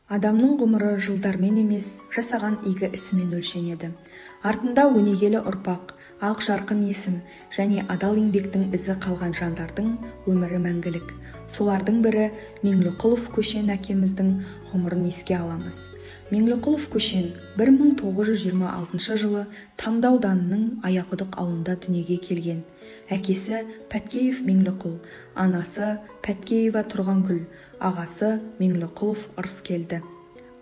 Адамның ғұмыры жылдармен емес, жасаған игі ісімен өлшенеді. Артында өнегелі ұрпақ, ақ жарқын есім және адал еңбектің ізі қалған жандардың өмірі мәңгілік. Солардың бірі Меңліқұлов Көшен әкеміздің ғұмырын еске аламыз. Меңліқұлов Көшен 1926 жылы Тамды ауданының Аяқұдық ауылында дүниеге келген. Әкесі Пәткеев Меңліқұл, анасы Пәткеева Тұрғангүл, ағасы Меңліқұлов Ырыскелді.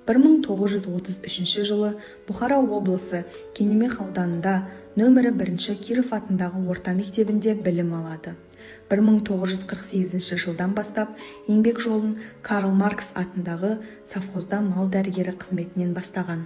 1933 жылы Бұхара облысы Кенемех ауданында нөмірі 1 Киров атындағы орта мектебінде білім алады. 1948 жылдан бастап еңбек жолын Карл Маркс атындағы совхозда мал дәрігері қызметінен бастаған.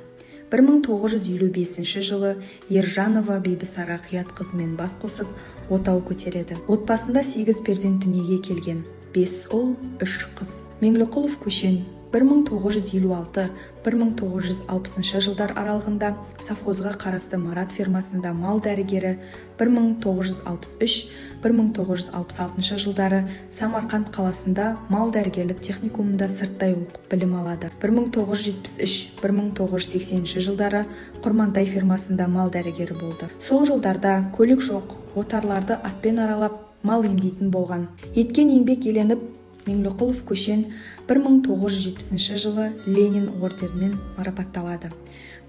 1955 жылы Ержанова Бибісара Қиятқызымен бас қосып, отау көтереді. Отбасында 8 перзент дүниеге келген, 5 ұл, 3 қыз. Меңліқұлов Көшен 1956-1960 жылдар аралығында совхозға қарасты Марат фермасында мал дәрігері, 1963-1966 жылдары Самарқанд қаласында мал дәрігерлік техникумында сырттай оқып білім алады. 1973-1980 жылдары Құрмантай фермасында мал дәрігері болды. Сол жылдарда көлік жоқ, отарларды атпен аралап мал емдейтін болған. Еткен еңбек еленіп, Меңліқұлов Көшен 1970 жылы Ленин орденімен марапатталады.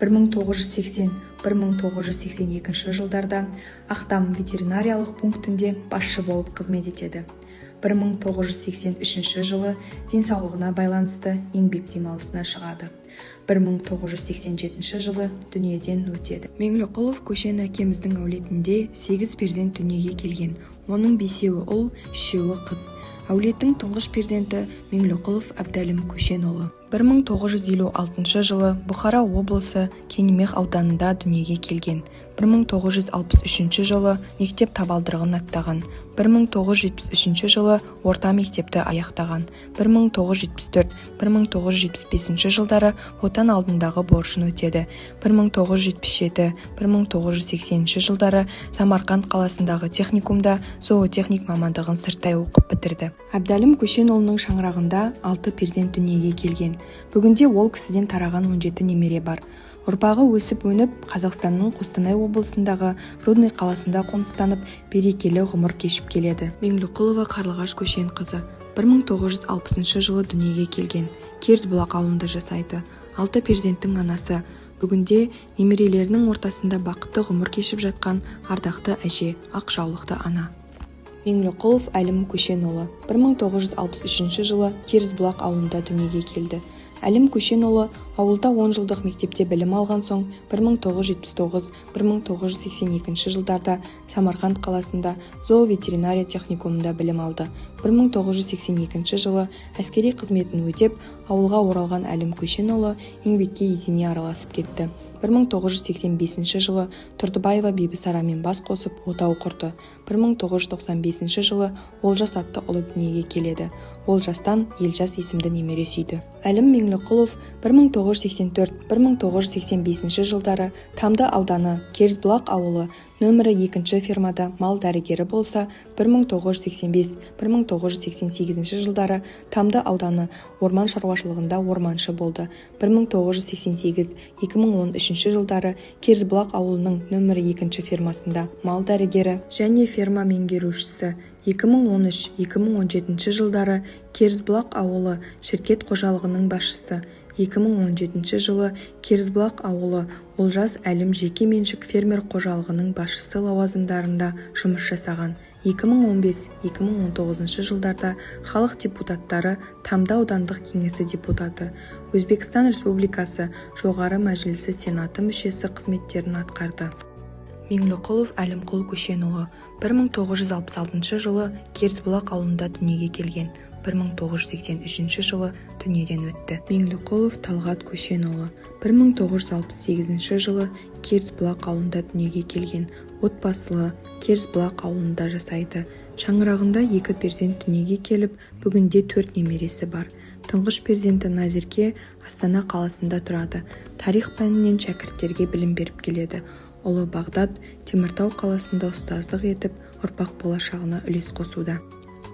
1980-1982 жылдарда Ақтам ветеринариялық пунктінде басшы болып қызмет етеді. 1983 жылы денсаулығына байланысты еңбек демалысына шығады. 1987 жылы дүниеден өтеді. Меңліқұлов Көшен әкеміздің әулетінде 8 перзент дүниеге келген. Оның 5-еуі ұл, 3-еуі қыз. Әулеттің тұңғыш перзенті Меңліқұлов Әбдәлім Көшенұлы. 1956 жылы Бұхара облысы Кенемех ауданында дүниеге келген. 1963 жылы мектеп табалдырығын аттаған. 1973 жылы орта мектепті аяқтаған. 1974-1975 жылдары отан алдындағы борышын өтеді. 1977-1980 жылдары Самарқанд қаласындағы техникумда зоотехник мамандығын сырттай оқып бітірді. Әбдәлім Көшенұлының шаңырағында 6 перзент дүниеге келген. Бүгінде ол кісіден тараған 17 немере бар. Ұрпағы өсіп-өніп, Қазақстанның Қостанай облысындағы Рудный қаласында қоныстанып, берекелі ғұмыр кешіп келеді. Меңліқұлова Қарлығаш Көшен қызы 1960 жылы дүниеге келген. Керзбұлақ ауылында жасайды. 6 перзенттің анасы. Бүгінде немерелерінің ортасында бақытты ғұмыр кешіп жатқан ардақты әже, ақ жаулықты ана. Меңліқұлов Әлім Көшенұлы 1963 жылы Керзбұлақ ауылында дүниеге келді. Әлім Көшенұлы ауылда 10 жылдық мектепте білім алған соң 1979-1982 жылдарда Самарқанд қаласында зооветеринария техникумында білім алды. 1982 жылы әскери қызметін өтеп, ауылға оралған Әлім Көшенұлы еңбекке етене араласып кетті. 1985 жылы Тұрдыбаева Бибісарамен бас қосып отау құрды. 1995 жылы Олжас атты ұлы дүниеге келеді. Олжастан Елжас есімді немере сүйді. Әлім Меңліқұлов 1984-1985 жылдары Тамды ауданы Керзбұлақ ауылы нөмірі 2 фермада мал дәрігері болса, 1985-1988 жылдары Тамды ауданы орман шаруашылығында орманшы болды. 1988-2013 жылдары Керзбұлақ ауылының нөмірі 2 фермасында мал дәрігері және ферма меңгерушісі. 2013-2017 жылдары Керзбұлақ ауылы шіркет қожалығының басшысы. 2017 жылы Керзбұлақ ауылы Олжас Әлім жеке меншік фермер қожалығының басшысы лауазымдарында жұмыс жасаған. 2015-2019 жылдарда халық депутаттары Тамды аудандық кеңесі депутаты, Өзбекстан Республикасы жоғары мәжілісі сенаты мүшесі қызметтерін атқарды. Меңліқұлов Әлімқұл Көшенұлы 1966 жылы Керзбұлақ ауылында дүниеге келген. 1983 жылы дүниеден өтті. Меңліқұлов Талғат Көшенұлы 1968 жылы Керзбұлақ ауылында дүниеге келген. Отбасылы, Керзбұлақ ауылында жасайды. Шаңырағында 2 перзент дүниеге келіп, бүгінде 4 немересі бар. Тұңғыш перзенті Назерке Астана қаласында тұрады. Тарих пәнінен шәкірттерге білім беріп келеді. Ұлы Бағдат Теміртау қаласында ұстаздық етіп, ұрпақ болашағына үлес қосуда.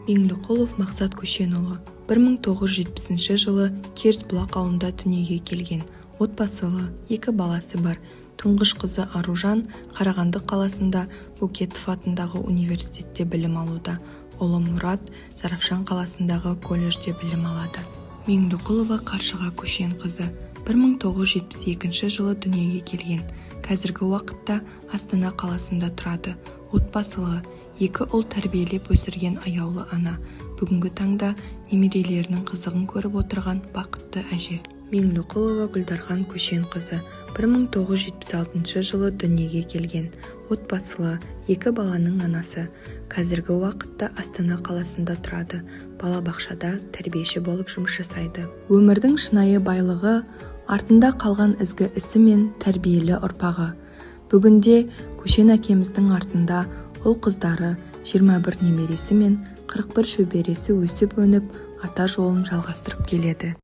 Меңліқұлов Мақсат Көшенұлы 1970 жылы Керісбұлақ ауылында дүниеге келген. Отбасылы, 2 баласы бар. Тұңғыш қызы Аружан Қарағанды қаласында Бөкетов атындағы университетте білім алуда. Ұлы Мұрат Сарапшан қаласындағы колледжде білім алады. Меңліқұлова Қаршыға Көшенқызы 1972 жылы дүниеге келген. Қазіргі уақытта Астана қаласында тұрады. Отбасылы, 2 ұл тәрбиелеп өсірген аяулы ана. Бүгінгі таңда немерелерінің қызығын көріп отырған бақытты әже. Меңліқұлова Гүлдархан Көшенқызы 1976 жылы дүниеге келген. Отбасылы, 2 баланың анасы. Қазіргі уақытта Астана қаласында тұрады. Балабақшада тәрбиеші болып жұмыс жасайды. Өмірдің шынайы байлығы артында қалған ізгі ісі мен тәрбиелі ұрпағы. Бүгінде Көшен әкеміздің артында ұл қыздары, 21 немересі мен 41 шөбересі өсіп өніп, ата жолын жалғастырып келеді.